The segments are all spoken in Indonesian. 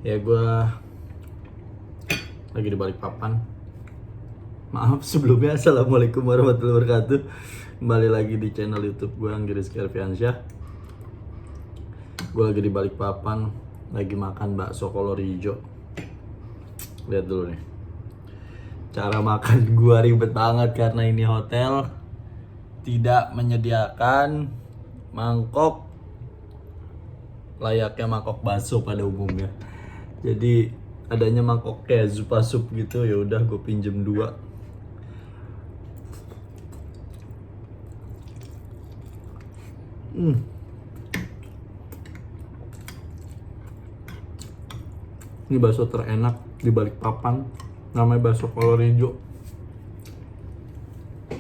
Ya gue lagi di Balikpapan. Maaf sebelumnya, assalamualaikum warahmatullahi wabarakatuh. Kembali lagi di channel YouTube gue, Anggi Rizky Arfiansyah. Gue lagi di Balikpapan, lagi makan bakso kolor hijau. Lihat dulu nih, cara makan gue ribet banget karena ini hotel tidak menyediakan mangkok layaknya mangkok bakso pada umumnya. Jadi adanya mangkok kayak zupa sup gitu, ya udah gue pinjem 2. Ini bakso terenak di Balikpapan, namanya bakso kolor hijau.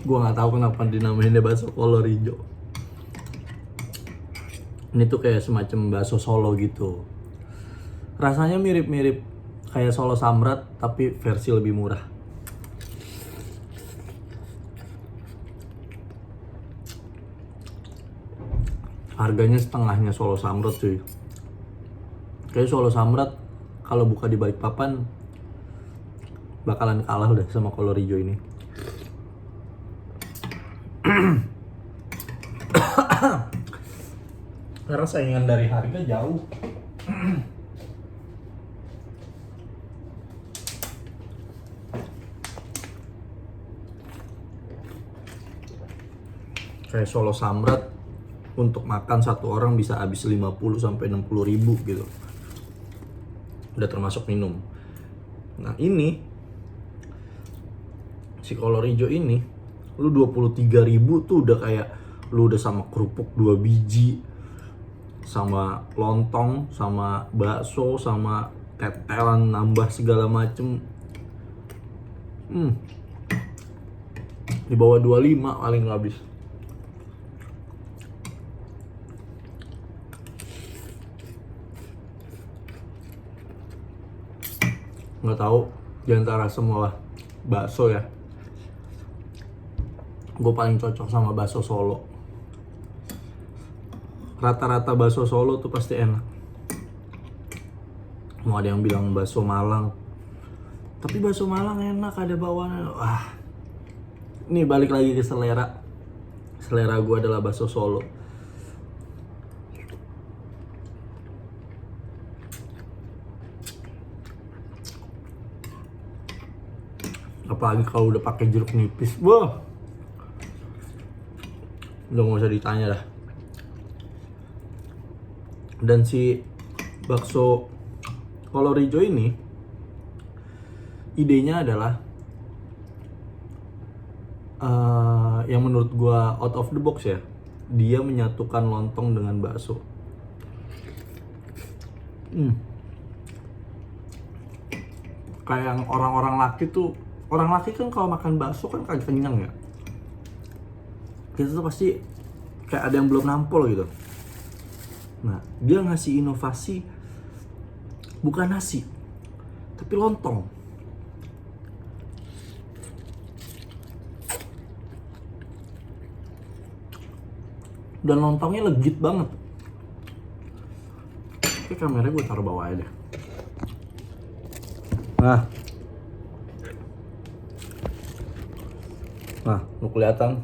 Gue nggak tahu kenapa dinamainnya bakso kolor hijau. Ini tuh kayak semacam bakso Solo gitu. Rasanya mirip-mirip kayak Solo Samrat tapi versi lebih murah. Harganya setengahnya Solo Samrat cuy. Kayak Solo Samrat kalau buka di Balikpapan bakalan kalah udah sama kolor hijau ini. Karena saingan dari harga jauh. Kayak Solo Samrat untuk makan satu orang bisa habis 50 sampai 60 ribu gitu. Udah termasuk minum. Nah ini si kolor hijau ini lu 23 ribu tuh udah kayak lu udah sama kerupuk 2 biji, sama lontong, sama bakso, sama tetelan nambah segala macem. Di bawah 25 paling habis. Nggak tahu di antara semua bakso ya, gue paling cocok sama bakso Solo. Rata-rata bakso Solo tuh pasti enak. Mau ada yang bilang bakso Malang, tapi bakso Malang enak, ada bawaannya. Wah, ini balik lagi ke selera. Selera gue adalah bakso Solo. Apalagi kalau udah pakai jeruk nipis, wah, udah nggak usah ditanya dah. Dan si bakso kolor hijau ini, idenya adalah yang menurut gua out of the box ya. Dia menyatukan lontong dengan bakso. Kayak yang orang-orang laki tuh, orang laki kan kalau makan bakso kan kagak kenyang ya. Kita tuh pasti kayak ada yang belum nampol gitu. Nah, dia ngasih inovasi bukan nasi, tapi lontong. Dan lontongnya legit banget. Oke, kameranya gue taruh bawah aja deh. Nah, lu kelihatan.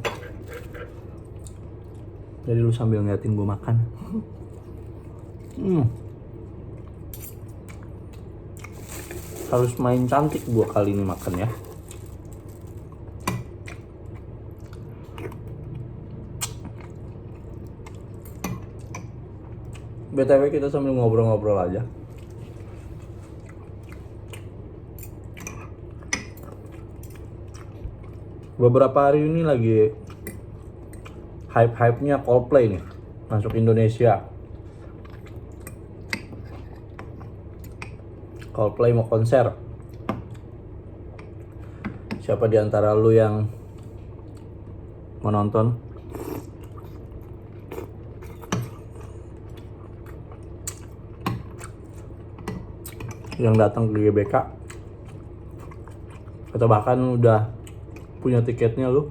Jadi lu sambil ngeliatin gue makan. Harus main cantik gue kali ini makan ya. BTW kita sambil ngobrol-ngobrol aja. Beberapa hari ini lagi hype-hype-nya Coldplay nih masuk Indonesia. Coldplay mau konser. Siapa di antara lu yang mau nonton? Yang datang ke GBK atau bahkan udah punya tiketnya lu?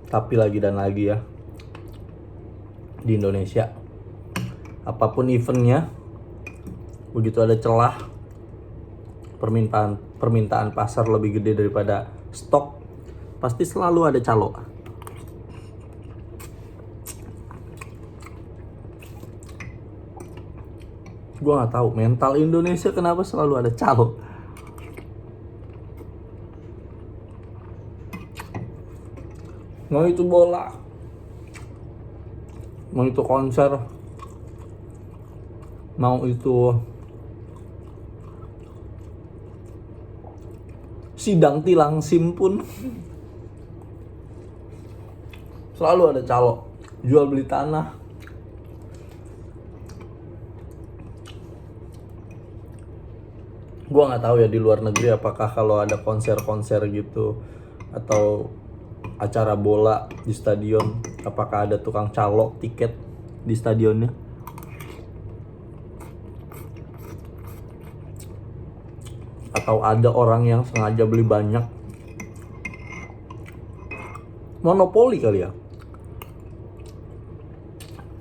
Tapi lagi dan lagi ya, di Indonesia. Apapun eventnya, begitu ada celah, permintaan pasar lebih gede daripada stok, pasti selalu ada calo. Gue nggak tahu mental Indonesia kenapa selalu ada calo. Mau itu bola, mau itu konser, mau itu sidang tilang SIM pun selalu ada calo. Jual beli tanah, gue nggak tahu ya di luar negeri apakah kalau ada konser-konser gitu atau acara bola di stadion, apakah ada tukang calo tiket di stadionnya. Atau ada orang yang sengaja beli banyak. Monopoli kali ya.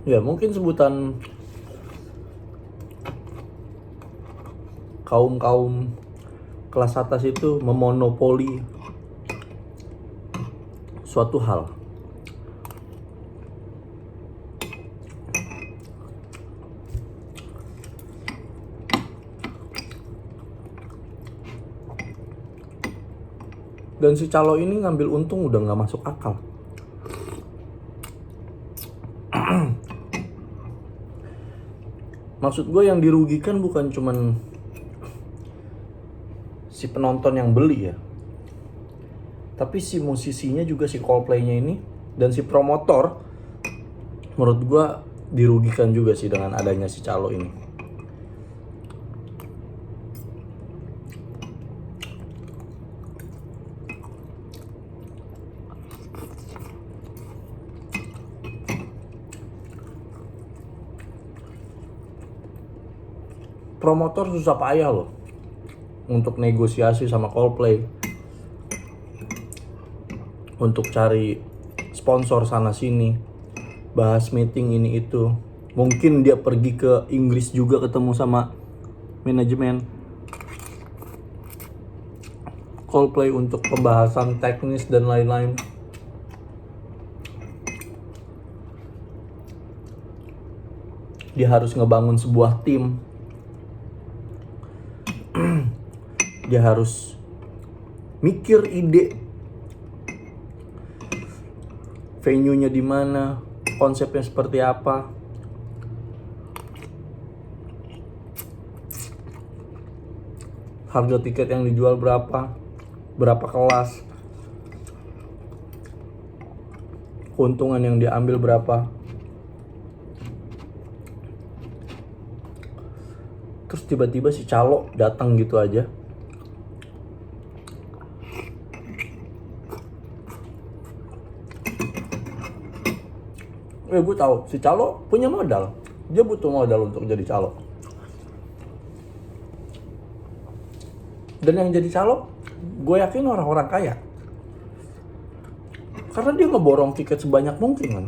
Ya mungkin sebutan kaum kelas atas itu memonopoli suatu hal. Dan si calo ini ngambil untung udah nggak masuk akal. Maksud gue yang dirugikan bukan cuman si penonton yang beli ya, tapi si musisinya juga, si Coldplay-nya ini, dan si promotor, menurut gue dirugikan juga sih dengan adanya si calo ini. Promotor susah payah loh untuk negosiasi sama Coldplay, untuk cari sponsor sana sini, bahas meeting ini itu. Mungkin dia pergi ke Inggris juga ketemu sama manajemen Coldplay untuk pembahasan teknis dan lain-lain. Dia harus ngebangun sebuah tim. Dia harus mikir ide venue-nya di mana, konsepnya seperti apa. Harga tiket yang dijual berapa kelas, keuntungan yang diambil berapa. Terus tiba-tiba si calo datang gitu aja. Gue tahu si calo punya modal. Dia butuh modal untuk jadi calo. Dan yang jadi calo, gue yakin orang-orang kaya. Karena dia ngeborong tiket sebanyak mungkin kan.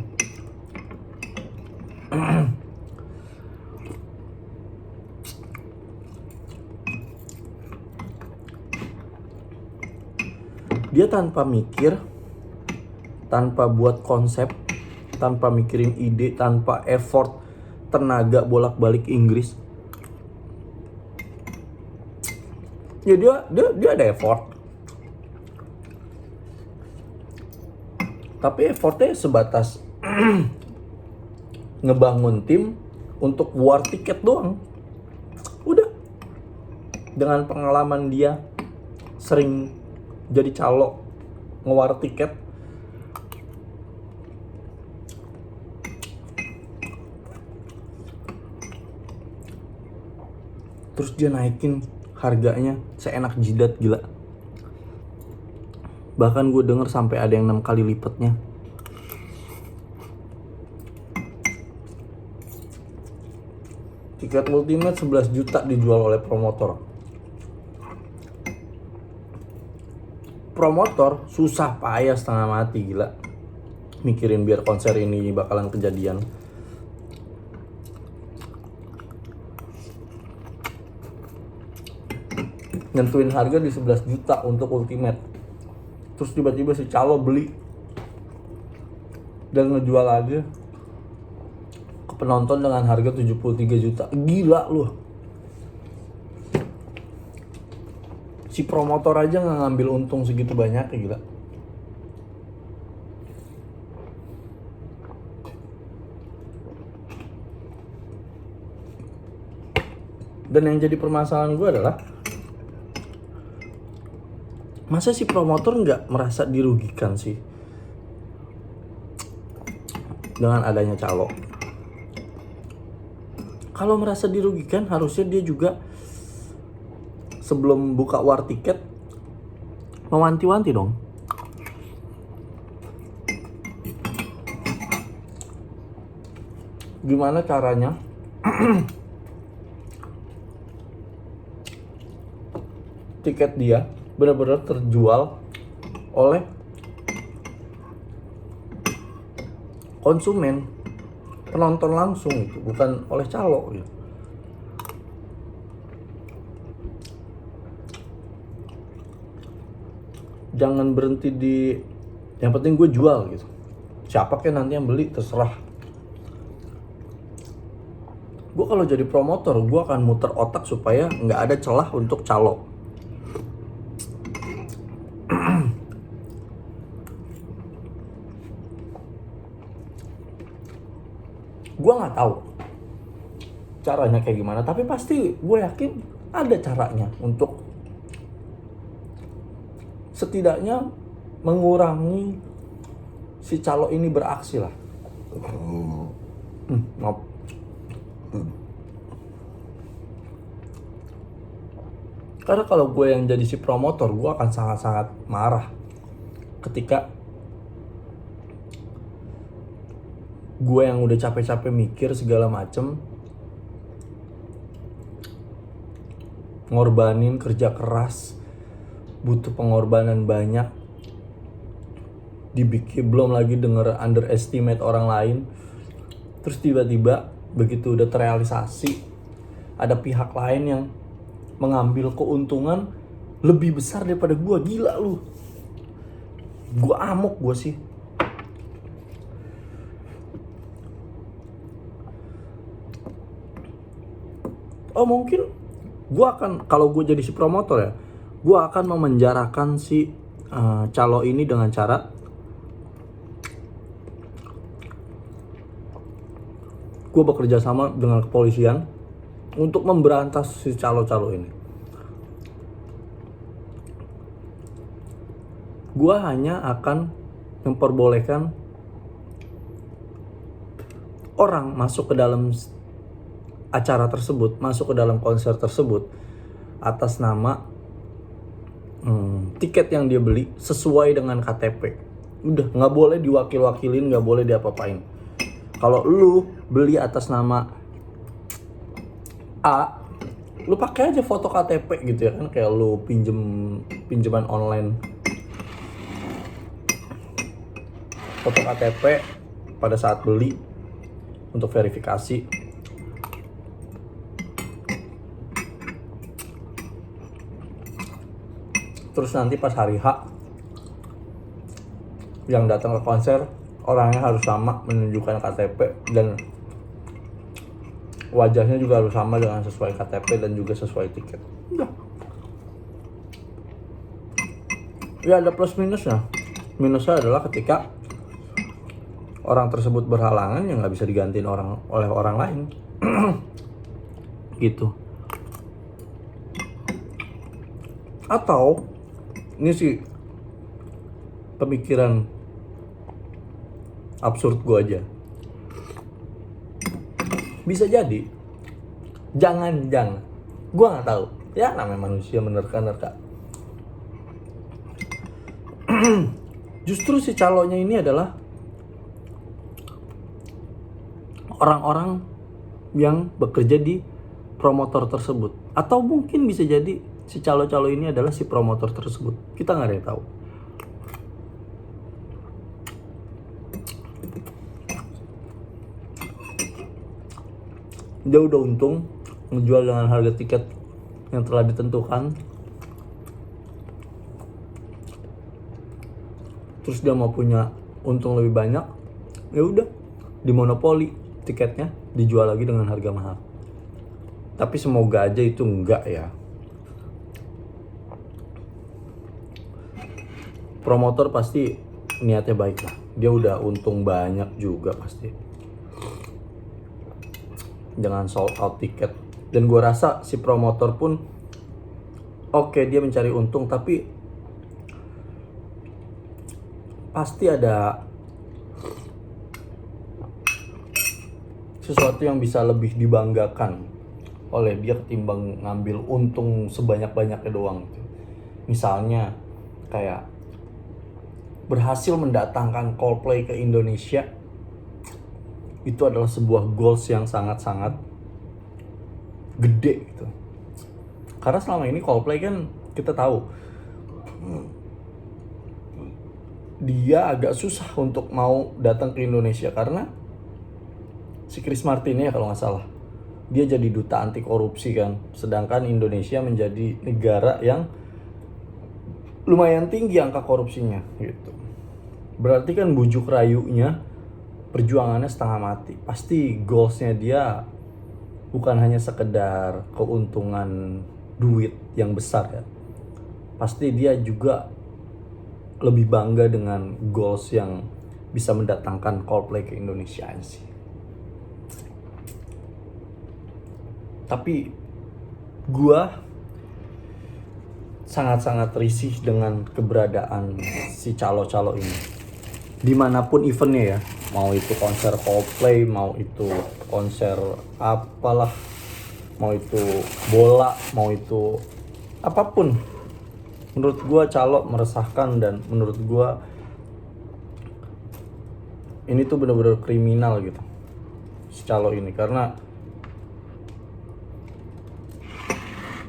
Dia tanpa mikir, tanpa buat konsep, tanpa mikirin ide, tanpa effort tenaga bolak-balik Inggris. Ya dia ada effort. Tapi effortnya sebatas ngebangun tim untuk war tiket doang. Udah. Dengan pengalaman dia sering jadi calo ngewar tiket, terus dia naikin harganya seenak jidat, gila. Bahkan gue denger sampai ada yang 6 kali lipatnya. Tiket Ultimate 11 juta dijual oleh promotor. Promotor susah payah setengah mati, gila, mikirin biar konser ini bakalan kejadian. nyentuhin harga di 11 juta untuk Ultimate. Terus tiba-tiba si calo beli dan ngejual aja ke penonton dengan harga 73 juta. Gila lu. Si promotor aja nggak ngambil untung segitu banyak, gila. Dan yang jadi permasalahan gue adalah, masa si promotor nggak merasa dirugikan sih dengan adanya calo? Kalau merasa dirugikan, harusnya dia juga sebelum buka war tiket mewanti-wanti dong. Gimana caranya tiket dia benar-benar terjual oleh konsumen, penonton langsung, itu bukan oleh calo gitu. Jangan berhenti di yang penting gue jual gitu. Siapa kayak nanti yang beli terserah. Gue kalau jadi promotor, gue akan muter otak supaya nggak ada celah untuk calo. Gue nggak tahu caranya kayak gimana, tapi pasti gue yakin ada caranya untuk setidaknya mengurangi si calo ini beraksi lah. Maaf. Karena kalau gue yang jadi si promotor, gue akan sangat-sangat marah ketika gue yang udah capek-capek mikir segala macem, ngorbanin kerja keras, butuh pengorbanan banyak, dibikin belum lagi denger underestimate orang lain, terus tiba-tiba begitu udah terrealisasi ada pihak lain yang mengambil keuntungan lebih besar daripada gue. Gila lu, gue amok gue sih. Oh mungkin gue akan, kalau gue jadi si promotor ya, gue akan memenjarakan si calo ini dengan cara gue bekerja sama dengan kepolisian untuk memberantas si calo-calo ini. Gue hanya akan memperbolehkan orang masuk ke dalam acara tersebut, masuk ke dalam konser tersebut atas nama tiket yang dia beli sesuai dengan KTP. Udah, nggak boleh diwakil-wakilin, nggak boleh diapa-apain. Kalau lu beli atas nama A, lu pakai aja foto KTP gitu ya kan, kayak lu pinjaman online, foto KTP pada saat beli untuk verifikasi. Terus nanti pas hari H yang datang ke konser, orangnya harus sama menunjukkan KTP dan wajahnya juga harus sama dengan sesuai KTP dan juga sesuai tiket. Udah. Ya ada plus minusnya. Minusnya adalah ketika orang tersebut berhalangan, yang nggak bisa digantiin oleh orang lain. Gitu. Atau ini sih pemikiran absurd gue aja, bisa jadi jangan gue nggak tahu ya, namanya manusia menerka-nerka. Justru si calonnya ini adalah orang-orang yang bekerja di promotor tersebut, atau mungkin bisa jadi si calo-calo ini adalah si promotor tersebut. Kita nggak ada yang tahu. Dia udah untung ngejual dengan harga tiket yang telah ditentukan terus dia mau punya untung lebih banyak, ya udah dimonopoli tiketnya, dijual lagi dengan harga mahal. Tapi semoga aja itu enggak ya. Promotor pasti niatnya baik lah, dia udah untung banyak juga pasti dengan sold out tiket. Dan gue rasa si promotor pun oke, dia mencari untung, tapi pasti ada sesuatu yang bisa lebih dibanggakan oleh dia ketimbang ngambil untung sebanyak-banyaknya doang. Misalnya kayak berhasil mendatangkan Coldplay ke Indonesia, itu adalah sebuah goals yang sangat-sangat gede gitu. Karena selama ini Coldplay kan kita tahu dia agak susah untuk mau datang ke Indonesia karena si Chris Martin ya kalau nggak salah, dia jadi duta anti korupsi kan, sedangkan Indonesia menjadi negara yang lumayan tinggi angka korupsinya gitu. Berarti kan bujuk rayunya, perjuangannya setengah mati. Pasti goalsnya dia bukan hanya sekedar keuntungan duit yang besar ya, pasti dia juga lebih bangga dengan goals yang bisa mendatangkan Coldplay ke Indonesia sih. Tapi gua sangat-sangat risih dengan keberadaan si calo-calo ini dimanapun eventnya ya, mau itu konser Coldplay, mau itu konser apalah, mau itu bola, mau itu apapun. Menurut gue calo meresahkan, dan menurut gue ini tuh bener-bener kriminal gitu si calo ini, karena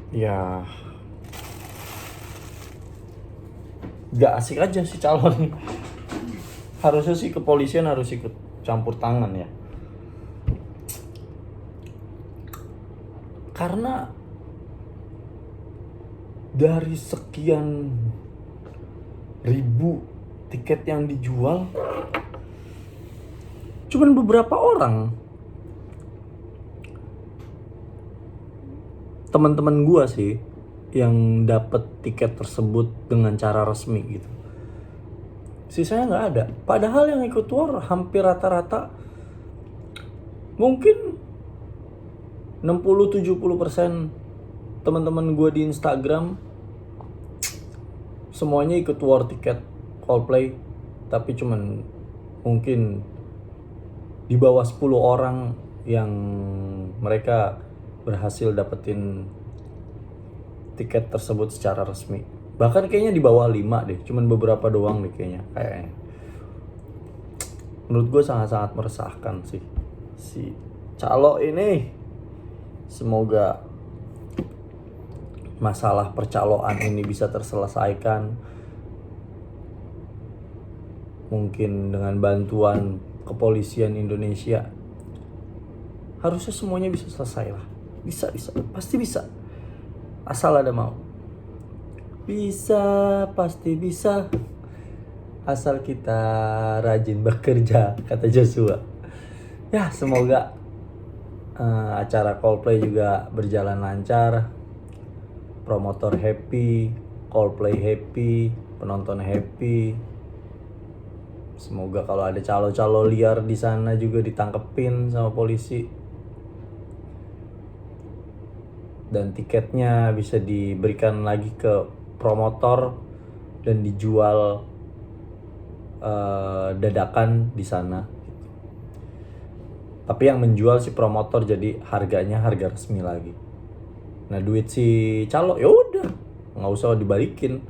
ya gak asik aja si calo nih. Harusnya sih kepolisian harus ikut campur tangan ya, karena dari sekian ribu tiket yang dijual, cuman beberapa orang teman-teman gua sih yang dapat tiket tersebut dengan cara resmi gitu. Sisanya nggak ada. Padahal yang ikut tour hampir rata-rata mungkin 60-70% teman-teman gue di Instagram semuanya ikut war tiket Coldplay, tapi cuman mungkin di bawah 10 orang yang mereka berhasil dapetin tiket tersebut secara resmi. Bahkan kayaknya di bawah 5 deh, cuman beberapa doang deh kayaknya. Menurut gue sangat-sangat meresahkan sih si calo ini. Semoga masalah percaloan ini bisa terselesaikan, mungkin dengan bantuan kepolisian Indonesia. Harusnya semuanya bisa selesai lah. Bisa, pasti bisa, asal ada mau. Bisa, pasti bisa, asal kita rajin bekerja, kata Joshua. Ya, semoga acara Coldplay juga berjalan lancar, promotor happy, Coldplay happy, penonton happy. Semoga kalau ada calo-calo liar di sana juga ditangkepin sama polisi, dan tiketnya bisa diberikan lagi ke promotor dan dijual dadakan di sana. Tapi yang menjual si promotor, jadi harganya harga resmi lagi. Nah, duit si calo ya udah nggak usah dibalikin,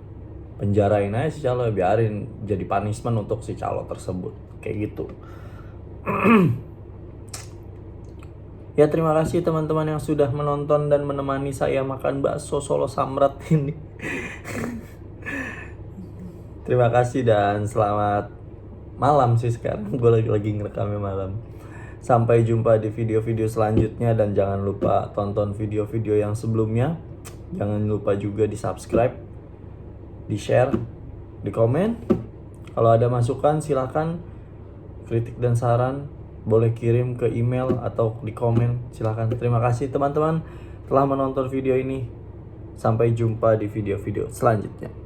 penjarain aja si calo, biarin jadi punishment untuk si calo tersebut, kayak gitu. Ya, terima kasih teman-teman yang sudah menonton dan menemani saya makan bakso Solo Samrat ini. Terima kasih dan selamat malam sih sekarang. Gue lagi ngerekamnya malam. Sampai jumpa di video-video selanjutnya, dan jangan lupa tonton video-video yang sebelumnya. Jangan lupa juga di subscribe, di share, di komen. Kalau ada masukan silahkan, kritik dan saran boleh kirim ke email atau di komen, silahkan. Terima kasih teman-teman telah menonton video ini. Sampai jumpa di video-video selanjutnya.